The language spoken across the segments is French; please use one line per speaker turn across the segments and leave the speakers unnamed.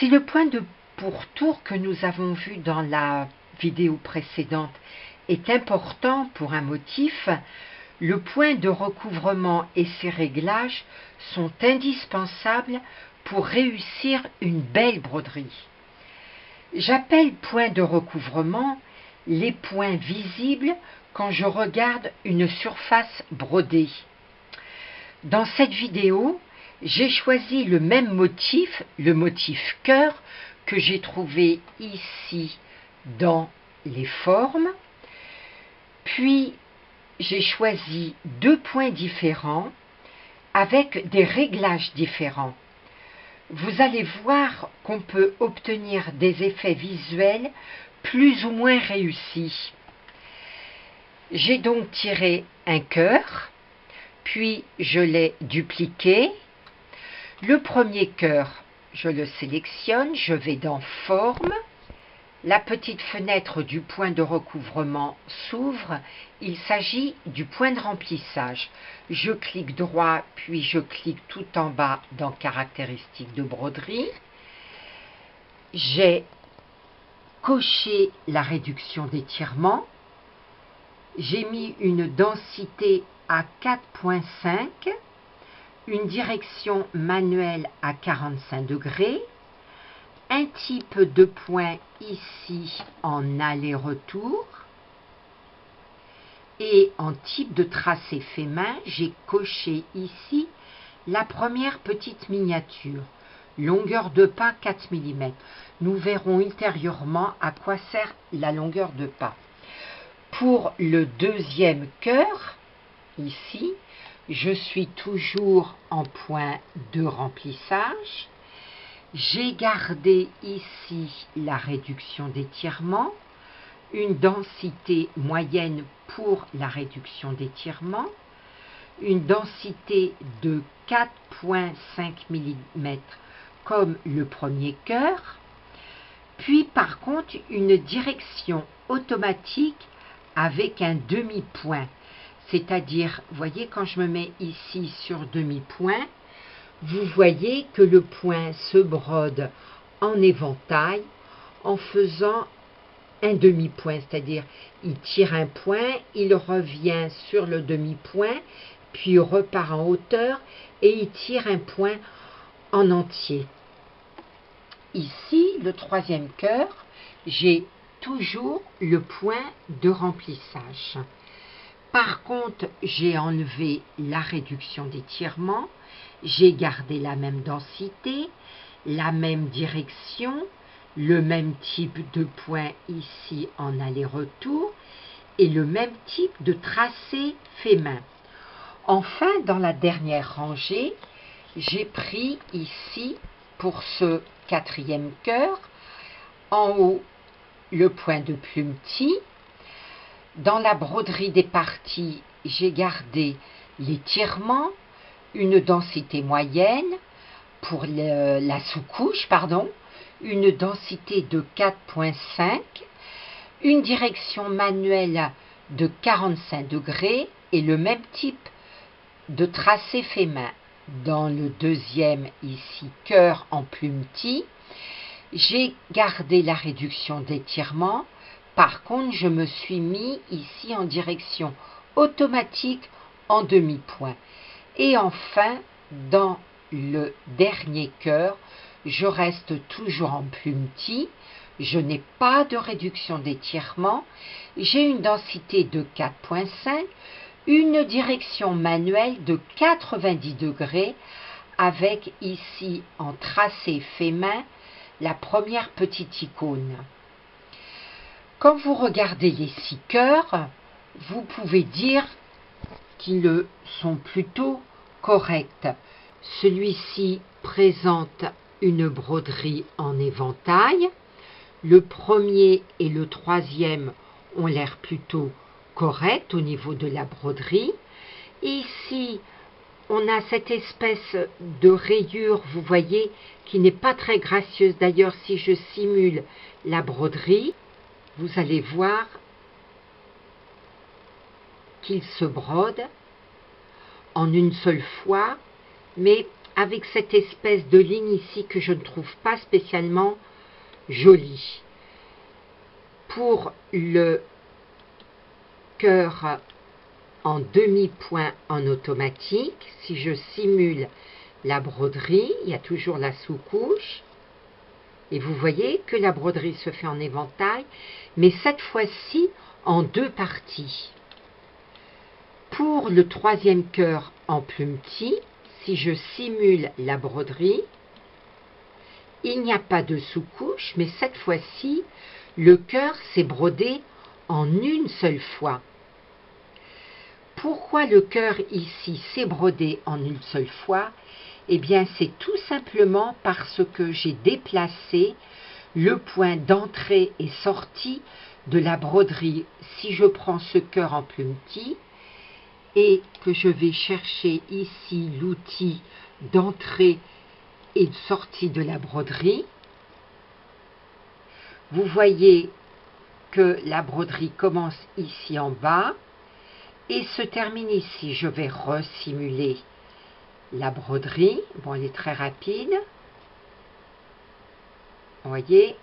Si le point de pourtour que nous avons vu dans la vidéo précédente est important pour un motif, le point de recouvrement et ses réglages sont indispensables pour réussir une belle broderie. J'appelle point de recouvrement les points visibles quand je regarde une surface brodée. Dans cette vidéo, j'ai choisi le même motif, le motif cœur, que j'ai trouvé ici dans les formes. Puis, j'ai choisi deux points différents avec des réglages différents. Vous allez voir qu'on peut obtenir des effets visuels plus ou moins réussis. J'ai donc tiré un cœur, puis je l'ai dupliqué. Le premier cœur, je le sélectionne, je vais dans Forme. La petite fenêtre du point de recouvrement s'ouvre. Il s'agit du point de remplissage. Je clique droit, puis je clique tout en bas dans Caractéristiques de broderie. J'ai coché la réduction d'étirement. J'ai mis une densité à 4,5, une direction manuelle à 45 degrés, un type de point ici en aller-retour et en type de tracé fait main, j'ai coché ici la première petite miniature, longueur de pas 4 mm. Nous verrons ultérieurement à quoi sert la longueur de pas. Pour le deuxième cœur, ici, je suis toujours en point de remplissage. J'ai gardé ici la réduction d'étirement, une densité moyenne pour la réduction d'étirement, une densité de 4,5 mm comme le premier cœur, puis par contre une direction automatique avec un demi-point. C'est-à-dire, voyez, quand je me mets ici sur demi-point, vous voyez que le point se brode en éventail en faisant un demi-point, c'est-à-dire il tire un point, il revient sur le demi-point, puis il repart en hauteur et il tire un point en entier. Ici, le troisième cœur, j'ai toujours le point de remplissage. Par contre, j'ai enlevé la réduction d'étirement, j'ai gardé la même densité, la même direction, le même type de point ici en aller-retour et le même type de tracé fait main. Enfin, dans la dernière rangée, j'ai pris ici, pour ce quatrième cœur, en haut, le point de plumetis. Dans la broderie des parties, j'ai gardé l'étirement, une densité moyenne pour la sous-couche, une densité de 4,5, une direction manuelle de 45 degrés et le même type de tracé fait main. Dans le deuxième, ici, cœur en plumetis, j'ai gardé la réduction d'étirement. Par contre, je me suis mis ici en direction automatique en demi-point. Et enfin, dans le dernier cœur, je reste toujours en plumetis. Je n'ai pas de réduction d'étirement. J'ai une densité de 4,5, une direction manuelle de 90 degrés avec ici en tracé fait main la première petite icône. Quand vous regardez les 6 cœurs, vous pouvez dire qu'ils sont plutôt corrects. Celui-ci présente une broderie en éventail. Le premier et le troisième ont l'air plutôt corrects au niveau de la broderie. Ici, on a cette espèce de rayure, vous voyez, qui n'est pas très gracieuse. D'ailleurs, si je simule la broderie, vous allez voir qu'il se brode en une seule fois, mais avec cette espèce de ligne ici que je ne trouve pas spécialement jolie. Pour le cœur en demi-point en automatique, si je simule la broderie, il y a toujours la sous-couche, et vous voyez que la broderie se fait en éventail, mais cette fois-ci en deux parties. Pour le troisième cœur en plumetis, si je simule la broderie, il n'y a pas de sous-couche, mais cette fois-ci, le cœur s'est brodé en une seule fois. Pourquoi le cœur ici s'est brodé en une seule fois? Eh bien, c'est tout simplement parce que j'ai déplacé le point d'entrée et sortie de la broderie. Si je prends ce cœur en plumetis et que je vais chercher ici l'outil d'entrée et de sortie de la broderie, vous voyez que la broderie commence ici en bas et se termine ici. Je vais resimuler la broderie. Bon, elle est très rapide. Vous voyez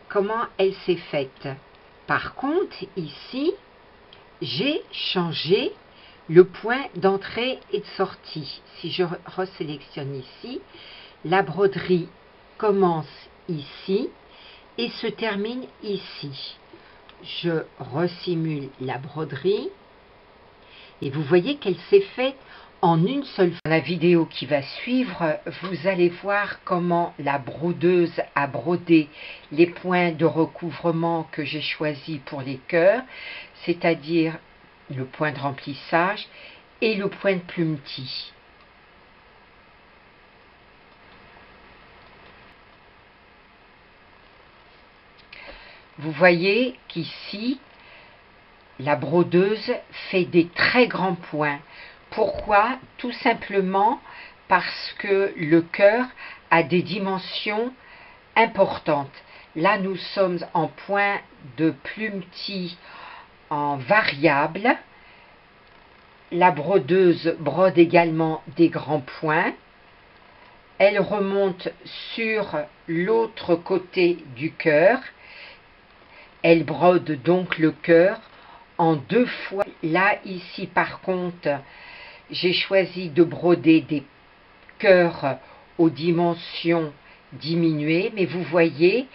comment elle s'est faite. Par contre, ici, j'ai changé le point d'entrée et de sortie. Si je resélectionne ici, la broderie commence ici et se termine ici. Je resimule la broderie et vous voyez qu'elle s'est faite en une seule fois. Dans la vidéo qui va suivre, vous allez voir comment la brodeuse a brodé les points de recouvrement que j'ai choisis pour les cœurs, c'est-à-dire le point de remplissage et le point de plumetis. Vous voyez qu'ici, la brodeuse fait des très grands points. Pourquoi? Tout simplement parce que le cœur a des dimensions importantes. Là, nous sommes en point de plumetis en variable. La brodeuse brode également des grands points. Elle remonte sur l'autre côté du cœur. Elle brode donc le cœur en deux fois. Là, ici, par contre, j'ai choisi de broder des cœurs aux dimensions diminuées, mais vous voyez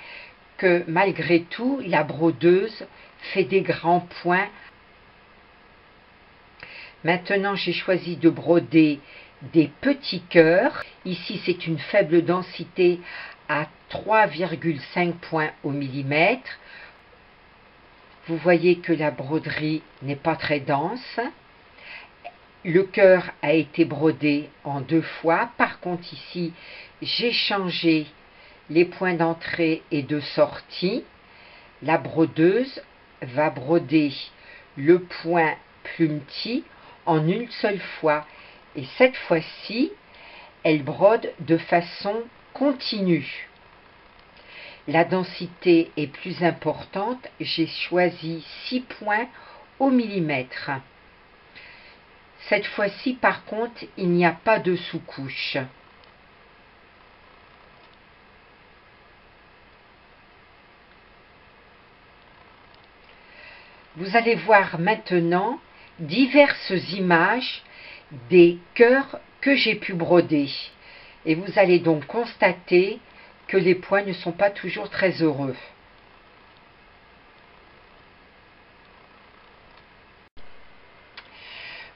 que malgré tout, la brodeuse fait des grands points. Maintenant, j'ai choisi de broder des petits cœurs. Ici, c'est une faible densité à 3,5 points au millimètre. Vous voyez que la broderie n'est pas très dense. Le cœur a été brodé en deux fois. Par contre, ici, j'ai changé les points d'entrée et de sortie. La brodeuse va broder le point plumetis en une seule fois. Et cette fois-ci, elle brode de façon continue. La densité est plus importante, j'ai choisi 6 points au millimètre. Cette fois-ci, par contre, il n'y a pas de sous-couche. Vous allez voir maintenant diverses images des cœurs que j'ai pu broder. Et vous allez donc constater que les points ne sont pas toujours très heureux.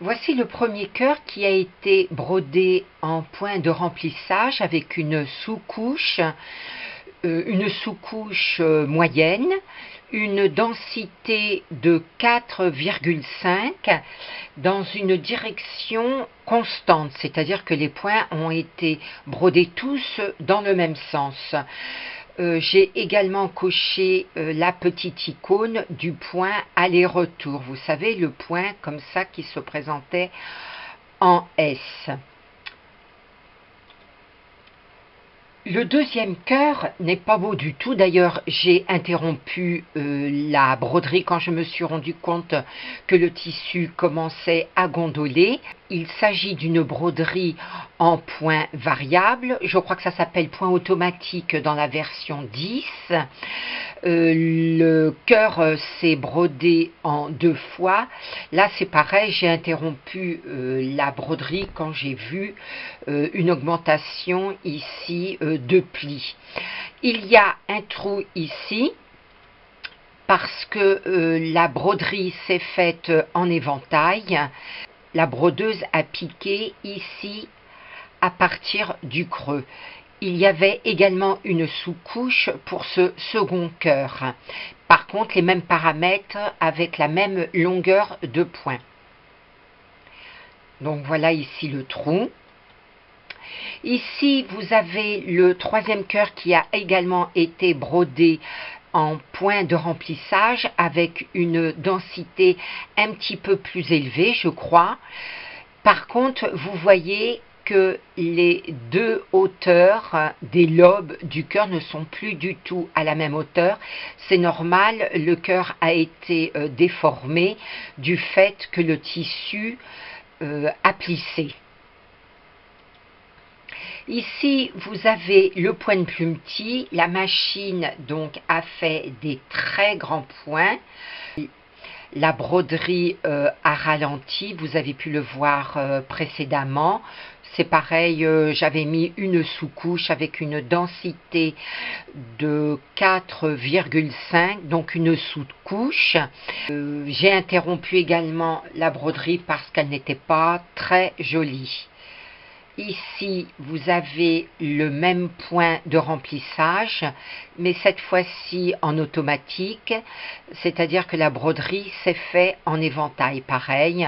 Voici le premier cœur qui a été brodé en point de remplissage avec une sous-couche moyenne, une densité de 4,5 dans une direction constante, c'est-à-dire que les points ont été brodés tous dans le même sens. J'ai également coché la petite icône du point aller-retour. Vous savez, le point comme ça qui se présentait en S. Le deuxième cœur n'est pas beau du tout. D'ailleurs, j'ai interrompu la broderie quand je me suis rendu compte que le tissu commençait à gondoler. Il s'agit d'une broderie en point variable. Je crois que ça s'appelle point automatique dans la version 10. Le cœur s'est brodé en 2 fois. Là, c'est pareil, j'ai interrompu la broderie quand j'ai vu une augmentation ici de plis. Il y a un trou ici parce que la broderie s'est faite en éventail. La brodeuse a piqué ici à partir du creux. Il y avait également une sous-couche pour ce second cœur. Par contre, les mêmes paramètres avec la même longueur de point. Donc voilà ici le trou. Ici, vous avez le troisième cœur qui a également été brodé en point de remplissage avec une densité un petit peu plus élevée, je crois. Par contre, vous voyez que les 2 hauteurs des lobes du cœur ne sont plus du tout à la même hauteur. C'est normal, le cœur a été déformé du fait que le tissu a plissé. Ici, vous avez le point de plumetis. La machine donc a fait des très grands points. La broderie a ralenti, vous avez pu le voir précédemment. C'est pareil, j'avais mis une sous-couche avec une densité de 4,5, donc une sous-couche. J'ai interrompu également la broderie parce qu'elle n'était pas très jolie. Ici, vous avez le même point de remplissage, mais cette fois-ci en automatique, c'est-à-dire que la broderie s'est faite en éventail. Pareil,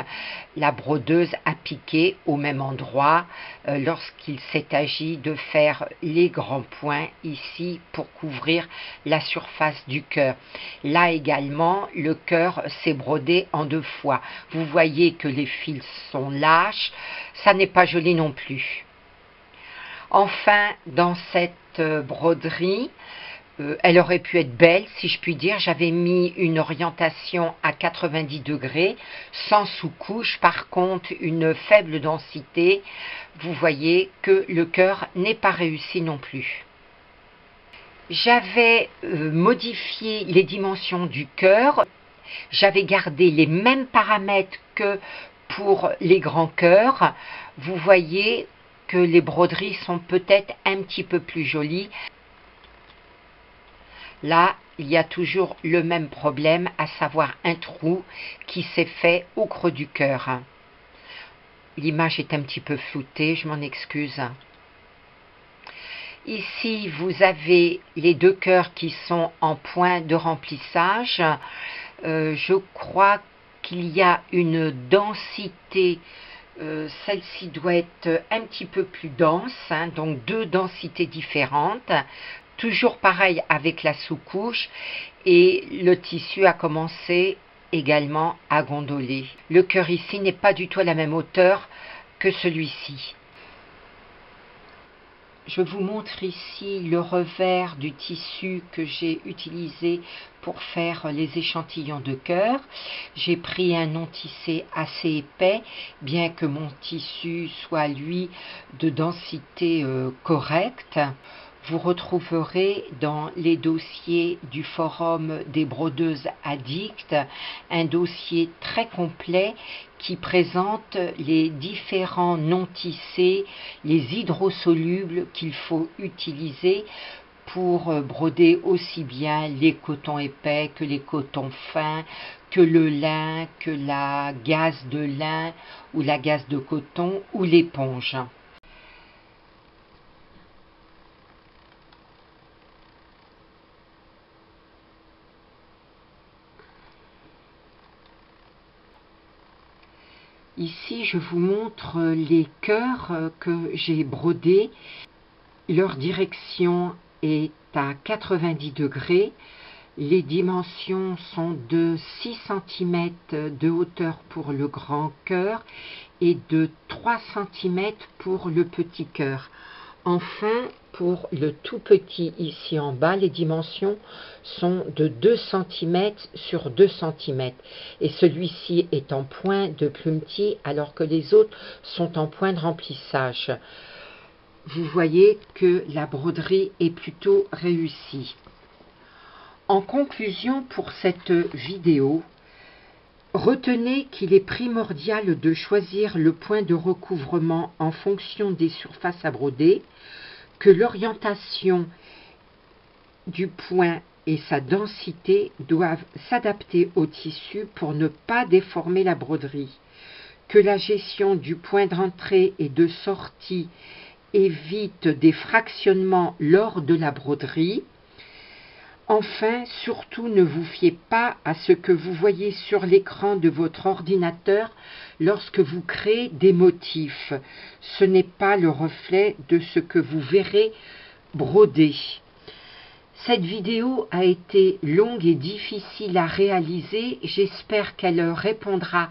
la brodeuse a piqué au même endroit lorsqu'il s'est agi de faire les grands points ici pour couvrir la surface du cœur. Là également, le cœur s'est brodé en 2 fois. Vous voyez que les fils sont lâches, ça n'est pas joli non plus. Enfin, dans cette broderie, elle aurait pu être belle, si je puis dire. J'avais mis une orientation à 90 degrés, sans sous-couche. Par contre, une faible densité. Vous voyez que le cœur n'est pas réussi non plus. J'avais modifié les dimensions du cœur. J'avais gardé les mêmes paramètres que pour les grands cœurs. Vous voyez que les broderies sont peut-être un petit peu plus jolies. Là, il y a toujours le même problème, à savoir un trou qui s'est fait au creux du cœur. L'image est un petit peu floutée, je m'en excuse. Ici, vous avez les 2 cœurs qui sont en point de remplissage. Je crois qu'il y a une densité, celle-ci doit être un petit peu plus dense, donc 2 densités différentes. Toujours pareil avec la sous-couche et le tissu a commencé également à gondoler. Le cœur ici n'est pas du tout à la même hauteur que celui-ci. Je vous montre ici le revers du tissu que j'ai utilisé pour faire les échantillons de cœur. J'ai pris un non tissé assez épais, bien que mon tissu soit lui de densité correcte. Vous retrouverez dans les dossiers du forum des brodeuses addictes un dossier très complet qui présente les différents non tissés, les hydrosolubles qu'il faut utiliser pour broder aussi bien les cotons épais que les cotons fins, que le lin, que la gaze de lin ou la gaze de coton ou l'éponge. Ici, je vous montre les cœurs que j'ai brodés. Leur direction est à 90 degrés. Les dimensions sont de 6 cm de hauteur pour le grand cœur et de 3 cm pour le petit cœur. Enfin, pour le tout petit ici en bas, les dimensions sont de 2 cm sur 2 cm. Et celui-ci est en point de plumetis alors que les autres sont en point de remplissage. Vous voyez que la broderie est plutôt réussie. En conclusion pour cette vidéo, retenez qu'il est primordial de choisir le point de recouvrement en fonction des surfaces à broder, que l'orientation du point et sa densité doivent s'adapter au tissu pour ne pas déformer la broderie, que la gestion du point d'entrée et de sortie évite des fractionnements lors de la broderie. Enfin, surtout ne vous fiez pas à ce que vous voyez sur l'écran de votre ordinateur lorsque vous créez des motifs. Ce n'est pas le reflet de ce que vous verrez broder. Cette vidéo a été longue et difficile à réaliser. J'espère qu'elle répondra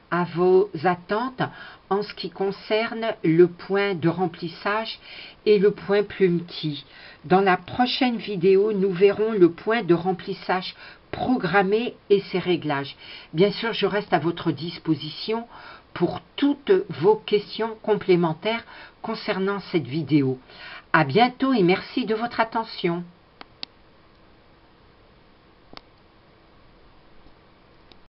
à vos attentes en ce qui concerne le point de remplissage et le point plumetis. Dans la prochaine vidéo, nous verrons le point de remplissage programmé et ses réglages. Bien sûr, je reste à votre disposition pour toutes vos questions complémentaires concernant cette vidéo. À bientôt et merci de votre attention.